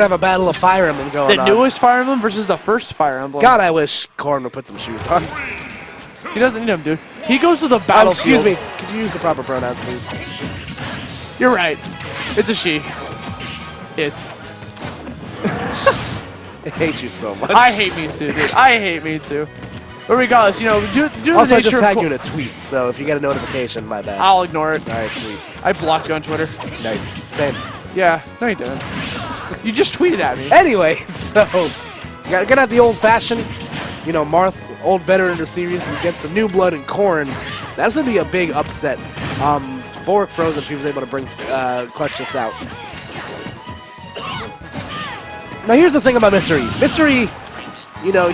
have a battle of Fire Emblem going on. The newest Fire Emblem versus the first Fire Emblem. God, I wish Corn would put some shoes on. He doesn't need them, dude. He goes to the battlefield. Excuse me. Could you use the proper pronouns, please? You're right. It's a she. It's. I hate you so much. I hate me too, dude. I hate me too. But regardless, you know, do also, the I just nature tagged of you in a tweet, so if you get a notification, my bad. I'll ignore it. All right, sweet. I blocked you on Twitter. Nice. Same. Yeah, no you didn't. You just tweeted at me. Anyway, so you're gonna have the old-fashioned, you know, Marth, old veteran of the series, against the new blood and Corn. That's gonna be a big upset for Frozen if he was able to bring clutch this out. Now here's the thing about Mr.E. Mr.E, you know,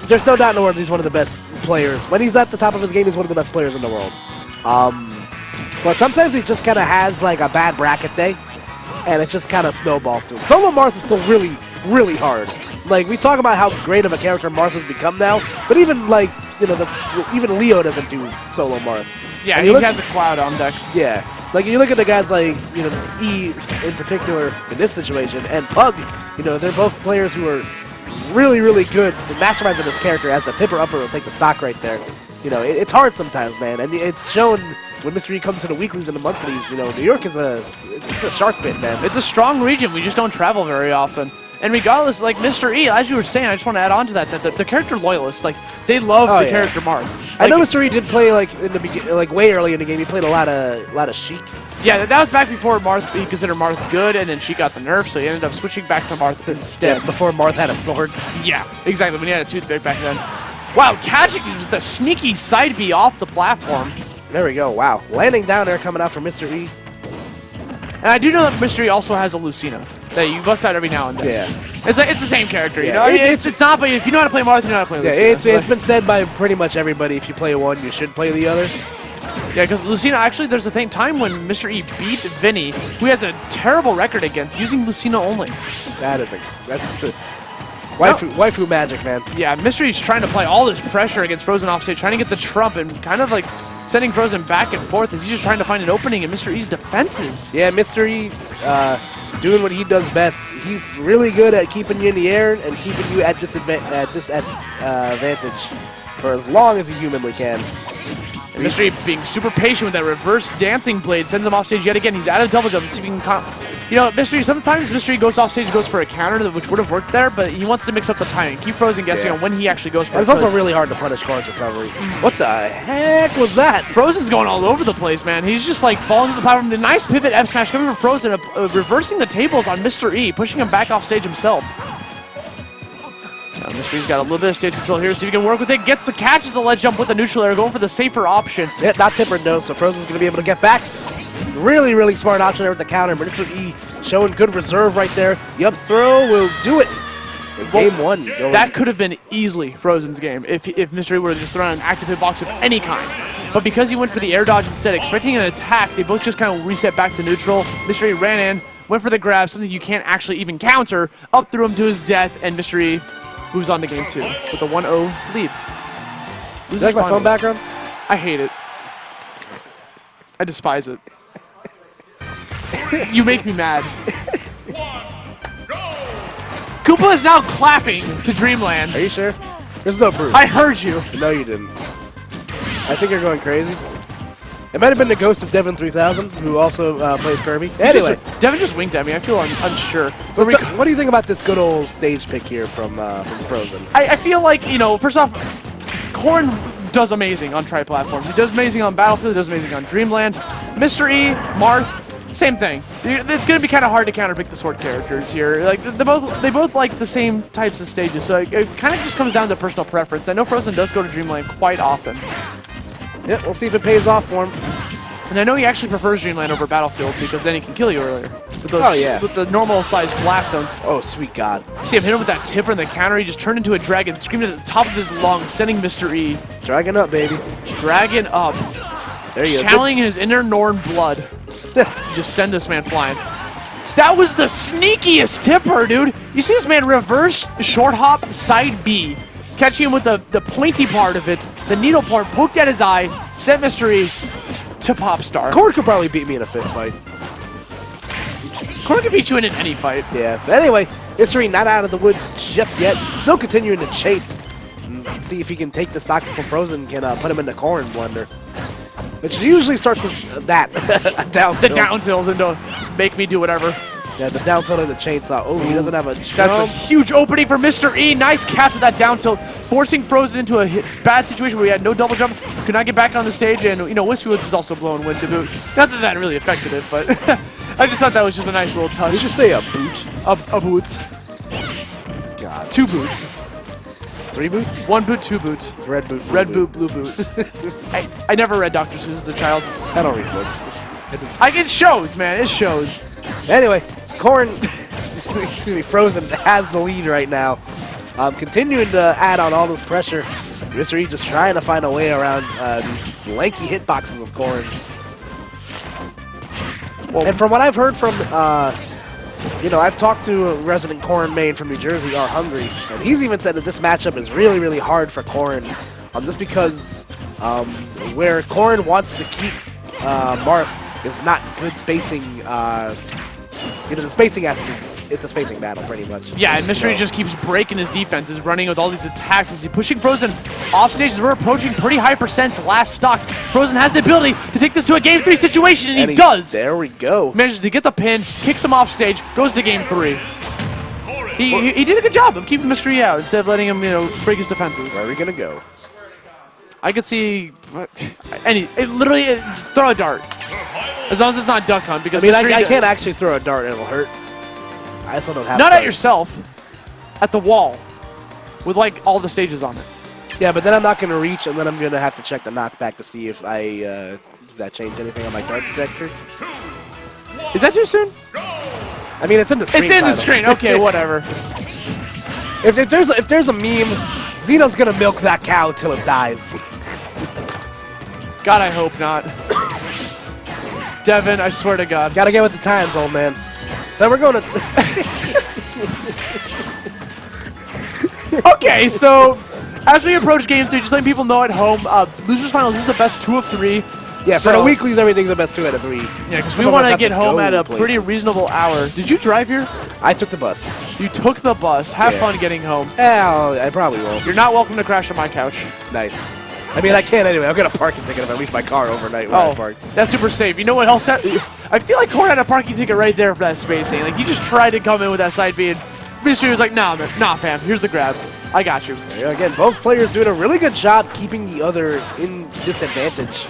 there's no doubt in the world he's one of the best players. When he's at the top of his game, he's one of the best players in the world. But sometimes he just kind of has like a bad bracket day, and it just kind of snowballs through him. Solo Marth is still really, really hard. Like, we talk about how great of a character Marth has become now, but even like, you know, even Leo doesn't do Solo Marth. Yeah, he has a Cloud on deck. Yeah. Like, you look at the guys like, you know, E in particular in this situation, and Pug, you know, they're both players who are really, really good to masterminds of this character. As the tipper upper will take the stock right there. You know, it's hard sometimes, man, and it's shown when Mr.E comes to the weeklies and the monthlies. You know, New York is it's a shark pit, man. It's a strong region. We just don't travel very often. And regardless, like Mr.E, as you were saying, I just want to add on to that the character loyalists, like, they love the character Marth. Like, I know Mr.E did play like in the beginning, like way early in the game. He played a lot of Sheik. Yeah, that was back before Marth. He considered Marth good, and then she got the nerf, so he ended up switching back to Marth instead. Yeah, before Marth had a sword. Yeah, exactly. When he had a toothpick back then. Wow, catching the sneaky side B off the platform. There we go. Wow, landing down there, coming out from Mr.E. And I do know that Mr.E also has a Lucina that you bust out every now and then. Yeah. It's like, it's the same character, you Yeah, know? It's not, but if you know how to play Marth, you know how to play Lucina. Yeah, it's been said by pretty much everybody, if you play one, you should play the other. Yeah, because Lucina, actually, there's a time when Mr.E beat Vinny, who has a terrible record against, using Lucina only. That's just waifu magic, man. Yeah, Mr.E's trying to apply all this pressure against Frozen offstage, trying to get the trump, and kind of like sending Frozen back and forth as he's just trying to find an opening in Mr.E's defenses. Yeah, Mr.E doing what he does best. He's really good at keeping you in the air and keeping you at disadvantage for as long as he humanly can. And Mr.E being super patient with that reverse dancing blade sends him off stage yet again. He's out of double jump. So you know, sometimes Mr.E goes off stage, goes for a counter, which would have worked there, but he wants to mix up the timing. Keep Frozen guessing on when he actually goes for it. It's also really hard to punish Corn's recovery. What the heck was that? Frozen's going all over the place, man. He's just like falling to the platform. The nice pivot F smash coming from Frozen, reversing the tables on Mr.E, pushing him back off stage himself. Now Mr.E's got a little bit of stage control here, see if he can work with it. Gets the catches the ledge jump with the neutral air, going for the safer option. Yeah, not tippered, no, so Frozen's going to be able to get back. Really, really smart option there with the counter. But Mr.E showing good reserve right there. The up throw will do it. In game one. That could have been easily Frozen's game if Mr.E would have just thrown an active hitbox of any kind. But because he went for the air dodge instead, expecting an attack, they both just kind of reset back to neutral. Mr.E ran in, went for the grab, something you can't actually even counter, up threw him to his death, and Mr.E moves on to game two with a 1-0 lead. Is that my phone background? I hate it. I despise it. You make me mad. Koopa is now clapping to Dreamland. Are you sure? There's no proof. I heard you. No, you didn't. I think you're going crazy. It might have been the ghost of Devin 3000, who also plays Kirby. Anyway. Devin just winked at me. I feel unsure. So what do you think about this good old stage pick here from Frozen? I feel like, you know, first off, Corn does amazing on tri-platforms. He does amazing on Battlefield. He does amazing on Dreamland. Mr.E, Marth, same thing. It's going to be kind of hard to counterpick the sword characters here. Like they both like the same types of stages, so it kind of just comes down to personal preference. I know Frozen does go to Dreamland quite often. Yeah, we'll see if it pays off for him. And I know he actually prefers Dreamland over Battlefield because then he can kill you earlier with those with the normal sized blast zones. Oh, sweet God! See him hit him with that tipper and the counter. He just turned into a dragon, screaming at the top of his lungs, sending Mr.E. Dragon up, baby. Dragon up. There you go. Channeling his inner Norn blood. Just send this man flying. That was the sneakiest tipper, dude. You see this man reverse short hop side B, catching him with the pointy part of it. The needle part poked at his eye, sent Mr.E to pop star. Cord could probably beat me in a fist fight. Corn can beat you in any fight. Yeah. But anyway, Mr.E not out of the woods just yet. Still continuing to chase. And see if he can take the stock before Frozen can put him in the corn blender. Which usually starts with that. Down The down tills and don't make me do whatever. Yeah, the down tilt of the chainsaw. Oh, he doesn't have a jump. That's a huge opening for Mr.E. Nice catch with that down tilt, forcing Frozen into a bad situation where he had no double jump, could not get back on the stage, and Wispy Woods is also blowing wind to boot. Not that that really affected it, but I just thought that was just a nice little touch. Did you say a boot? A boot. God. 2 boots. 3 boots? 1 boot, 2 boots. Red boot. Red boot, blue boots. I never read Dr. Seuss as a child. I don't read books. It shows, man. It shows. Anyway, Corn, excuse me, Frozen has the lead right now. Continuing to add on all this pressure. Mr.E just trying to find a way around these lanky hitboxes of Corn's. Well, and from what I've heard from, I've talked to a resident Corn main from New Jersey, R. Hungry, and he's even said that this matchup is really, really hard for Corn, just because where Corn wants to keep Marth is not good spacing. The spacing it's a spacing battle pretty much. Yeah, and Mr.E just keeps breaking his defenses, running with all these attacks as he's pushing Frozen off stage as we're approaching pretty high percents last stock. Frozen has the ability to take this to a Game 3 situation, and he does. There we go. Manages to get the pin, kicks him off stage, goes to Game 3. He did a good job of keeping Mr.E out instead of letting him, break his defenses. Where are we gonna go? I could see literally just throw a dart. As long as it's not duck hunt, because I can't actually throw a dart and it'll hurt. I still don't have. Not at yourself, at the wall, with all the stages on it. Yeah, but then I'm not gonna reach, and then I'm gonna have to check the knockback to see if did that change anything on my dart trajectory. Is that too soon? I mean, it's in the screen. It's in the screen. Okay, whatever. If there's a meme, Xeno's gonna milk that cow till it dies. God, I hope not. Devin, I swear to God. Gotta get with the times, old man. So we're going to... Okay, so as we approach Game 3, just letting people know at home, Losers Finals is the best 2 of 3. Yeah, so for the weeklies, everything's the best 2 out of 3. Yeah, because we want to get home at a pretty reasonable hour. Did you drive here? I took the bus. You took the bus. Have fun getting home. Yeah, I probably won't. You're not welcome to crash on my couch. Nice. I mean, I can't anyway. I'll get a parking ticket if I leave my car overnight where I parked. That's super safe. You know what else? I feel like Corn had a parking ticket right there for that spacing. Like, he just tried to come in with that side B, and Mr.E was like, nah, man, nah, fam. Here's the grab. I got you. Again, both players doing a really good job keeping the other in disadvantage.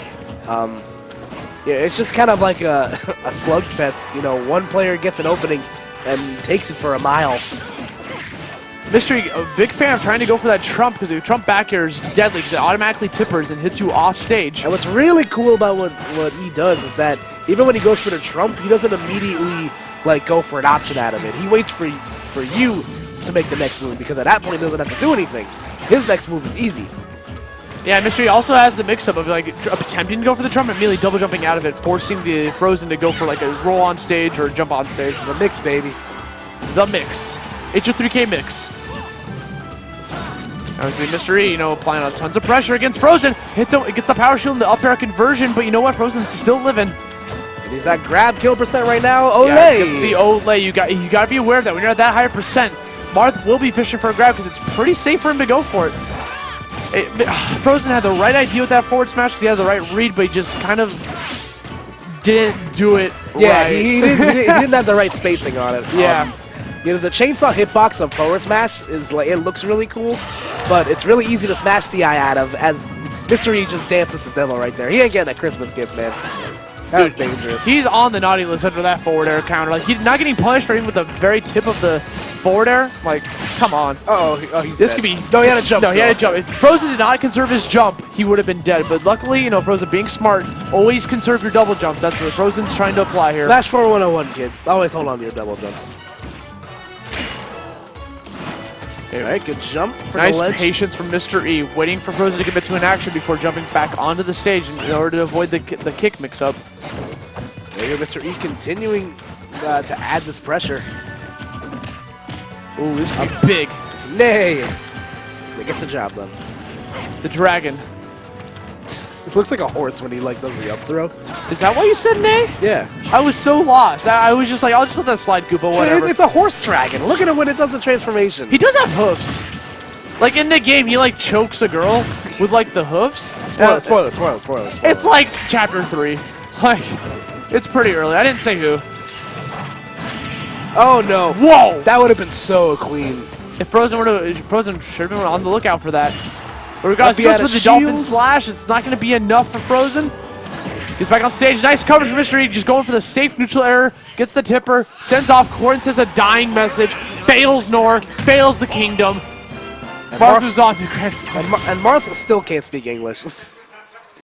Yeah, it's just kind of like a slugfest. One player gets an opening and takes it for a mile. Mr.E, a big fan of trying to go for that trump, because the trump back air is deadly because it automatically tippers and hits you off stage. And what's really cool about what E does is that even when he goes for the trump, he doesn't immediately go for an option out of it. He waits for you to make the next move, because at that point he doesn't have to do anything. His next move is easy. Yeah, Mr.E also has the mix-up of attempting to go for the trump and immediately double jumping out of it, forcing the Frozen to go for a roll on stage or jump on stage. The mix, baby. The mix. It's your 3K mix. Obviously, Mr.E, applying tons of pressure against Frozen. Gets the power shield and the up air conversion, but you know what? Frozen's still living. And he's at grab kill percent right now. Olay! Yeah, it's the Olay. You got to be aware of that. When you're at that higher percent, Marth will be fishing for a grab because it's pretty safe for him to go for it. Frozen had the right idea with that forward smash because he had the right read, but he just kind of didn't do it right. He didn't have the right spacing on it. Yeah. The chainsaw hitbox of forward smash it looks really cool, but it's really easy to smash the eye out of, as Mr.E just danced with the devil right there. He ain't getting a Christmas gift, man. That was dangerous. He's on the naughty list under that forward air counter. He's not getting punished for even with the very tip of the forward air. Come on. He's this dead. could be. No, he had a jump. No, he had a jump. If Frozen did not conserve his jump, he would have been dead. But luckily, Frozen being smart, always conserve your double jumps. That's what Frozen's trying to apply here. Smash 4 101, kids. Always hold on to your double jumps. Alright, good jump for nice the ledge. patience from Mr.E, waiting for Frozen to commit to an action before jumping back onto the stage in order to avoid the kick mix-up. There you go, Mr.E continuing to add this pressure. Ooh, this could be big. Nay! It gets the job done. The dragon. Looks like a horse when he like does the up throw. Is that why you said nay? Yeah. I was so lost. I was just like, I'll just let that slide, Koopa, whatever. It's a horse dragon. Look at him when it does the transformation. He does have hoofs. Like in the game, he like chokes a girl with like the hoofs. Spoilers. It's like chapter 3. Like, it's pretty early. I didn't say who. Oh no. Whoa! That would have been so clean. If Frozen should have been on the lookout for that. But regardless, he That'd goes be for out the of Dolphin shield. Slash. It's not going to be enough for Frozen. Gets back on stage. Nice coverage from Mr.E. Just going for the safe neutral error. Gets the tipper. Sends off. Corn says a dying message. Fails Nor. Fails the kingdom. Marth moves on to grand final. And Martha still can't speak English.